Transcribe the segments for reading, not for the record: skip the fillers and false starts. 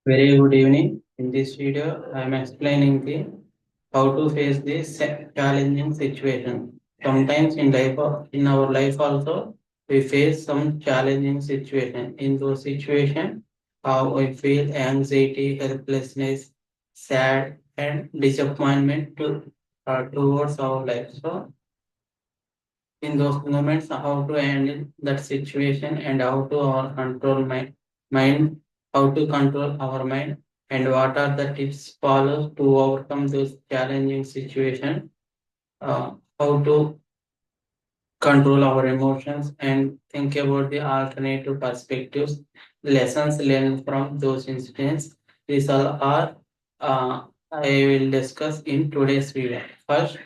Very good evening. In this video, I am explaining the how to face this challenging situation. Sometimes in our life also, we face some challenging situation. In those situations, we feel anxiety, helplessness, sad, and disappointment towards our life. So, in those moments, how to handle that situation and how to control my mind, how to control our mind, and what are the tips followed to overcome those challenging situations, how to control our emotions and think about the alternative perspectives, lessons learned from those incidents. These all are I will discuss in today's video. First,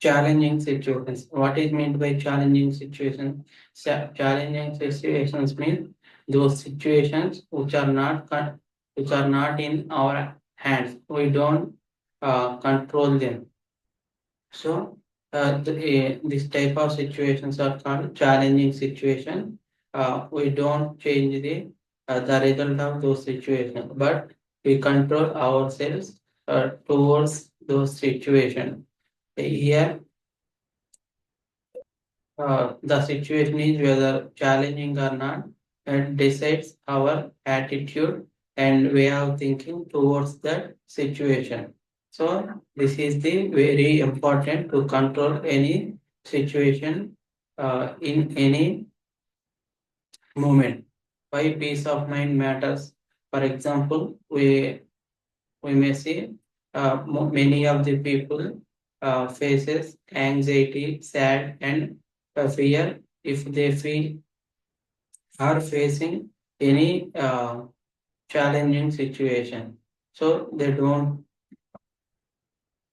challenging situations. What is meant by challenging situations? Challenging situations mean those situations which are not in our hands. We don't control them. So this type of situations are called challenging situation. We don't change the result of those situations, but we control ourselves towards those situations. Here the situation is whether challenging or not, and decides our attitude and way of thinking towards that situation. So this is the very important to control any situation in any moment. Why peace of mind matters? For example, we may see many of the people faces anxiety, sad, and fear if they feel are facing any challenging situation. So they don't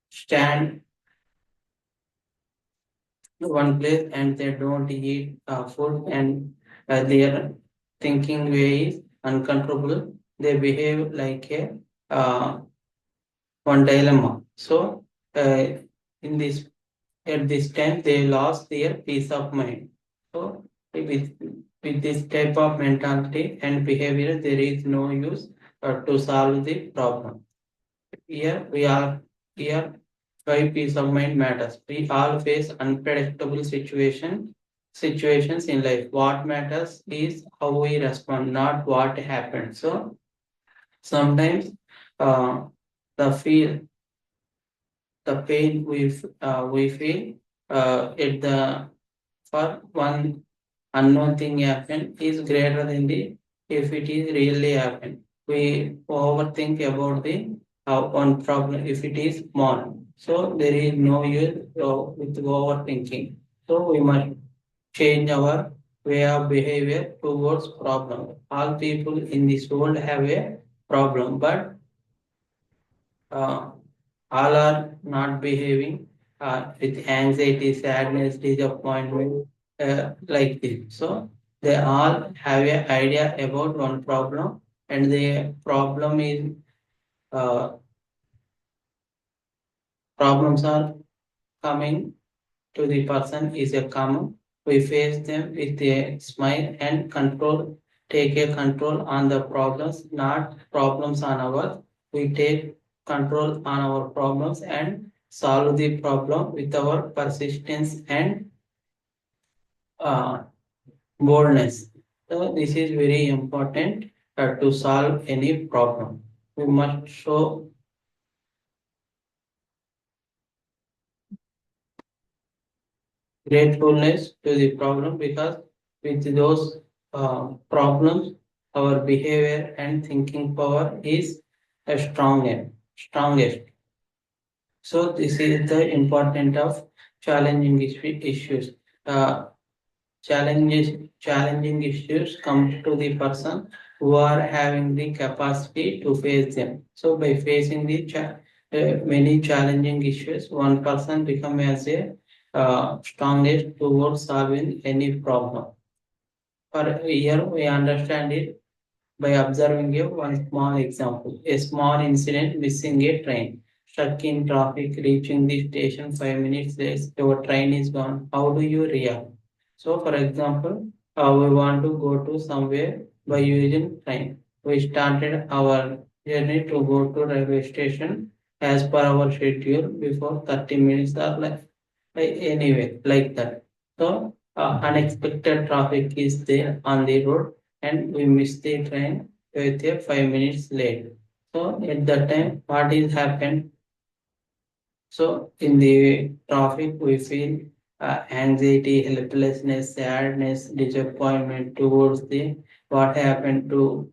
stand one place and they don't eat food and their thinking way is uncontrollable. They behave like a one dilemma. So in this at this time they lost their peace of mind. So with this type of mentality and behavior, there is no use to solve the problem. Here we are here why peace of mind matters. We all face unpredictable situations in life. What matters is how we respond, not what happened. So sometimes uh, the feel the pain we feel at the for one unknown thing happen is greater than the if it is really happened. We overthink about the one problem if it is small. So there is no use with overthinking. So we must change our way of behavior towards problem. All people in this world have a problem, but uh, all are not behaving with anxiety, sadness, disappointment, like this. So they all have an idea about one problem, and the problem is problems are coming to the person is a common. We face them with a smile and control, take a control on the problems, not problems on ours. We take control on our problems and solve the problem with our persistence and uh, boldness. So this is very important to solve any problem. We must show gratefulness to the problem because with those problems, our behavior and thinking power is a strongest. So this is the important of issues. Uh, challenging issues come to the person who are having the capacity to face them. So by facing the many challenging issues, one person become as a strongest towards solving any problem. For here we understand it by observing a one small example. A small incident, missing a train, stuck in traffic, reaching the station 5 minutes late, your train is gone. How do you react? So, for example, we want to go to somewhere by using train. we started our journey to go to railway station as per our schedule before 30 minutes or anyway, like that. So unexpected traffic is there on the road and we miss the train with a 5 minutes late. So at that time, what is happened? So in the traffic, we feel anxiety, helplessness, sadness, disappointment towards the what happened to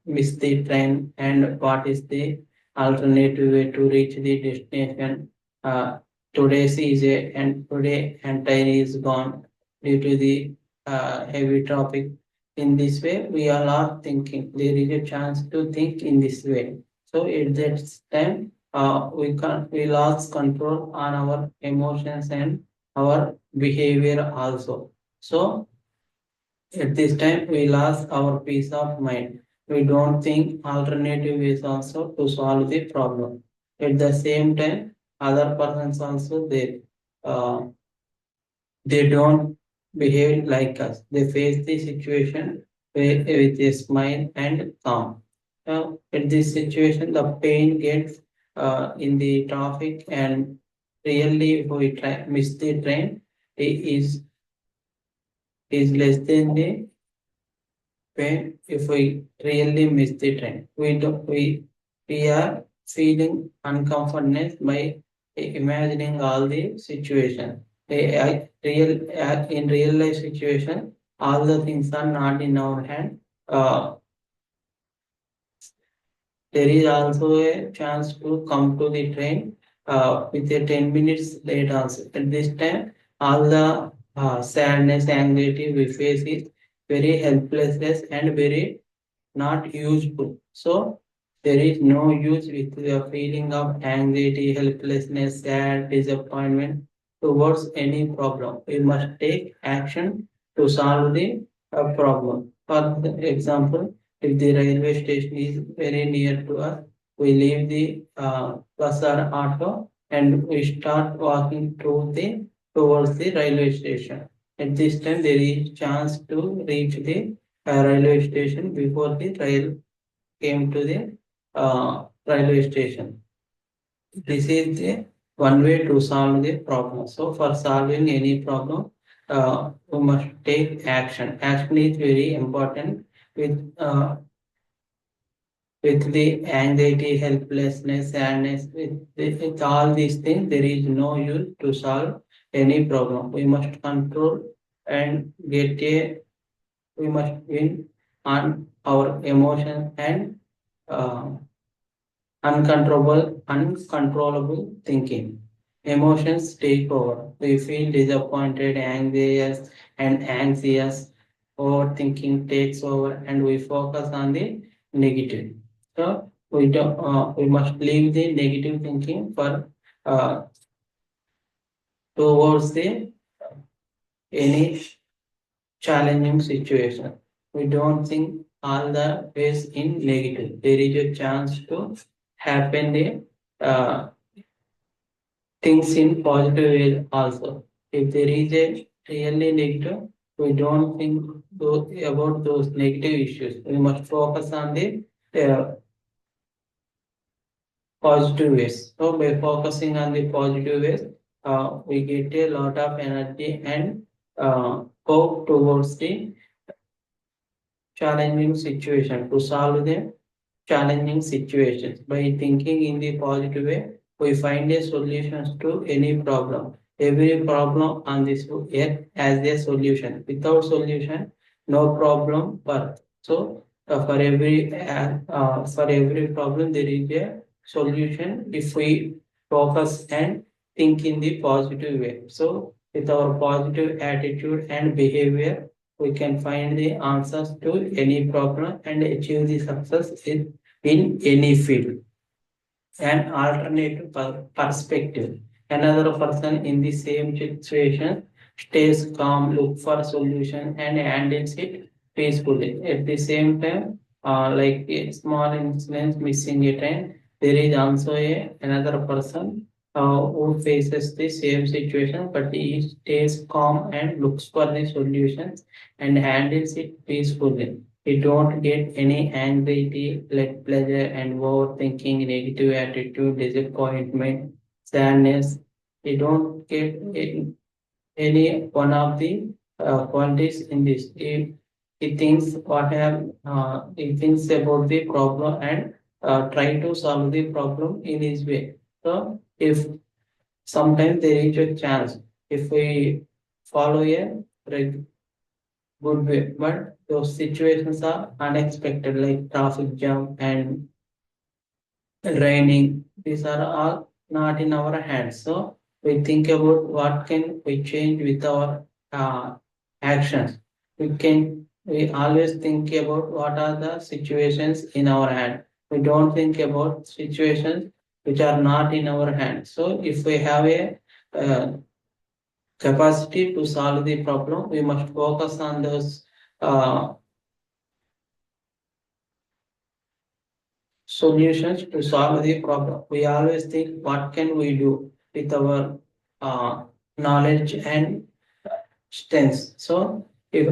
miss the train and what is the alternative way to reach the destination. Uh, Today's is a and today entire is gone due to the heavy traffic. In this way, we are not thinking. There is a chance to think in this way. So at that time we lost control on our emotions and our behavior also. So at this time we lost our peace of mind. We don't think alternative ways also to solve the problem. At the same time, other persons also uh, they don't behave like us. They face the situation with a smile and calm. In this situation, the pain gets in the traffic, and really, if we miss the train, it is less than the pain if we really miss the train. We are feeling uncomfortness by imagining all the situation. In real life situation, all the things are not in our hand. Uh, there is also a chance to come to the train with a 10 minutes late also. At this time, all the sadness, anxiety we face is very helplessness and very not useful. So there is no use with the feeling of anxiety, helplessness, sad, disappointment towards any problem. We must take action to solve the problem. For example, if the railway station is very near to us, we leave the bus or auto and we start walking towards the railway station. At this time, there is chance to reach the railway station before the rail came to the railway station. This is the one way to solve the problem. So for solving any problem, we must take action. Action is very important with the anxiety, helplessness, sadness, with all these things, there is no use to solve any problem. We must control and get a we must win on our emotions and uh, uncontrollable thinking. Emotions take over. We feel disappointed, anxious. Overthinking takes over, and we focus on the negative. So we must leave the negative thinking for uh, towards the any challenging situation. We don't think all the ways in negative. There is a chance to happen the things in positive ways also. If there is a really negative, we don't think about those negative issues. We must focus on the uh, positive ways. So by focusing on the positive ways, we get a lot of energy and hope towards the challenging situation to solve the challenging situations. By thinking in the positive way, we find a solutions to any problem. Every problem on this earth has a solution. Without solution, no problem works. So for every problem there is a solution if we focus and think in the positive way. So with our positive attitude and behavior, we can find the answers to any problem and achieve the success in any field. An alternative perspective. Another person in the same situation stays calm, look for solution and handles it peacefully. At the same time, like a small incident missing a train, there is also another person who faces the same situation, but he stays calm and looks for the solutions and handles it peacefully. We don't get any anxiety, let pleasure, and overthinking, negative attitude, disappointment, sadness. We don't get any one of the qualities in this. If he thinks he thinks about the problem and try to solve the problem in his way. So if sometimes there is a chance if we follow a good way, but those situations are unexpected, like traffic jam and raining. These are all not in our hands. So we think about what can we change with our actions. We always think about what are the situations in our hand. We don't think about situations which are not in our hands. So if we have a uh, capacity to solve the problem, we must focus on those uh, solutions to solve the problem. We always think what can we do with our uh, knowledge and strengths. So if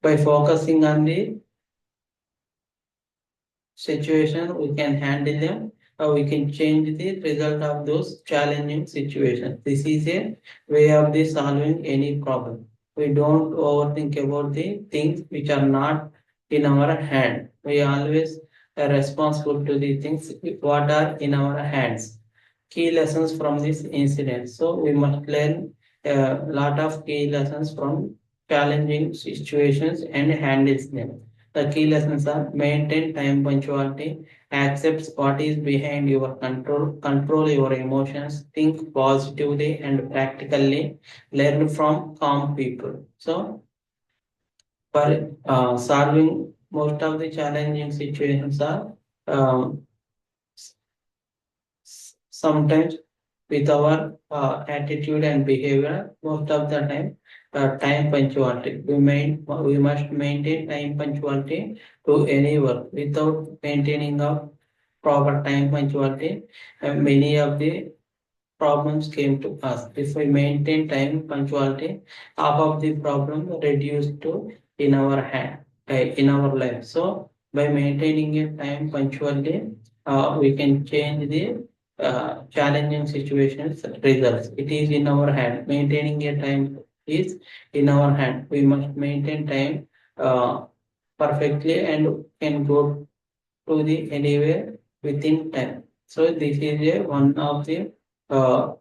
by focusing on the situation, we can handle them, or we can change the result of those challenging situations. This is a way of the solving any problem. We don't overthink about the things which are not in our hand. We always are responsible to the things what are in our hands. Key lessons from this incident. So we must learn a lot of key lessons from challenging situations and handles them. The key lessons are maintain time punctuality, accept what is behind your control, control your emotions, think positively and practically, learn from calm people. So, for solving most of the challenging situations are um, sometimes with our attitude and behavior, most of the time, time punctuality. We must maintain time punctuality to any work. Without maintaining a proper time punctuality, many of the problems came to us. If we maintain time punctuality, half of the problem reduced to in our hand, in our life. So by maintaining a time punctuality, we can change the challenging situations results. It is in our hand. Maintaining a time is in our hand. We must maintain time perfectly and can go to the anywhere within time. So this is one of the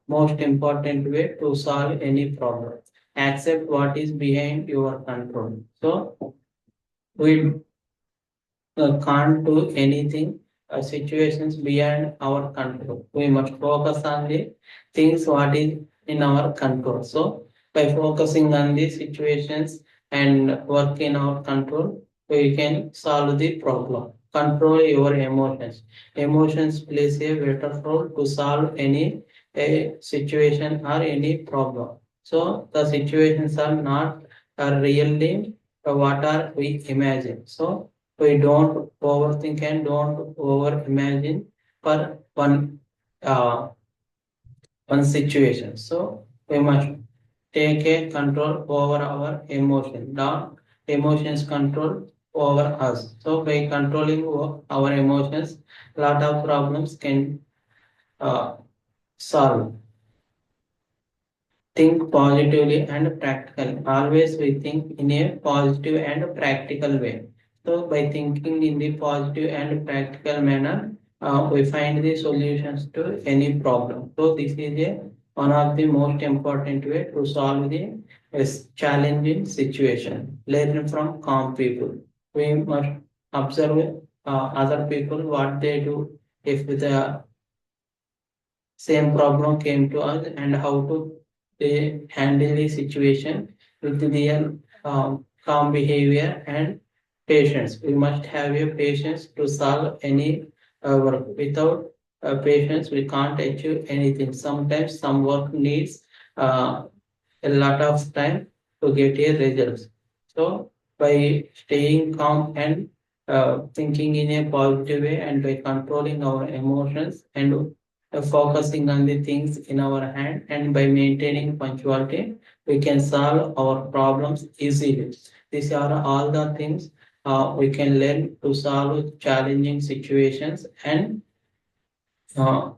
most important way to solve any problem. Accept what is behind your control. So we can't do anything, situations beyond our control. We must focus on the things what is in our control. So by focusing on the situations and work in our control, we can solve the problem. Control your emotions. Emotions plays a better role to solve any a situation or any problem. So the situations are not really what are we imagine. So we don't overthink and don't over imagine for uh, one situation. So we must take a control over our emotion. Not emotions control over us. So by controlling our emotions, lot of problems can uh, solve. Think positively and practical. Always we think in a positive and practical way. So by thinking in the positive and practical manner, we find the solutions to any problem. So this is one of the most important way to solve the challenging situation. Learn from calm people. We must observe other people what they do if the same problem came to us and how to handle the situation with their calm behavior and patience. We must have a patience to solve any work. Without patience, we can't achieve anything. Sometimes some work needs uh, a lot of time to get a results. So by staying calm and thinking in a positive way and by controlling our emotions and focusing on the things in our hand and by maintaining punctuality, we can solve our problems easily. These are all the things we can learn to solve challenging situations and uh,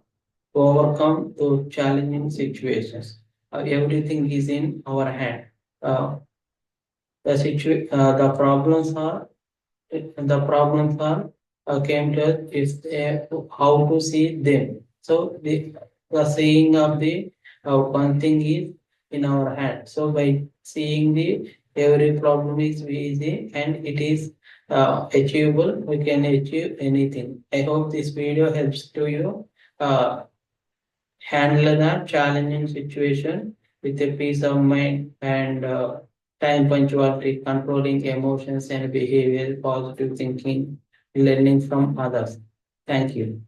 overcome those challenging situations. Everything is in our hand. Uh, the problems are came to us is how to see them. So the saying of the one thing is in our hand. So by seeing the every problem is easy and it is achievable, we can achieve anything. I hope this video helps to you uh, handle that challenging situation with a peace of mind and time punctuality, controlling emotions and behavior, positive thinking, learning from others. Thank you.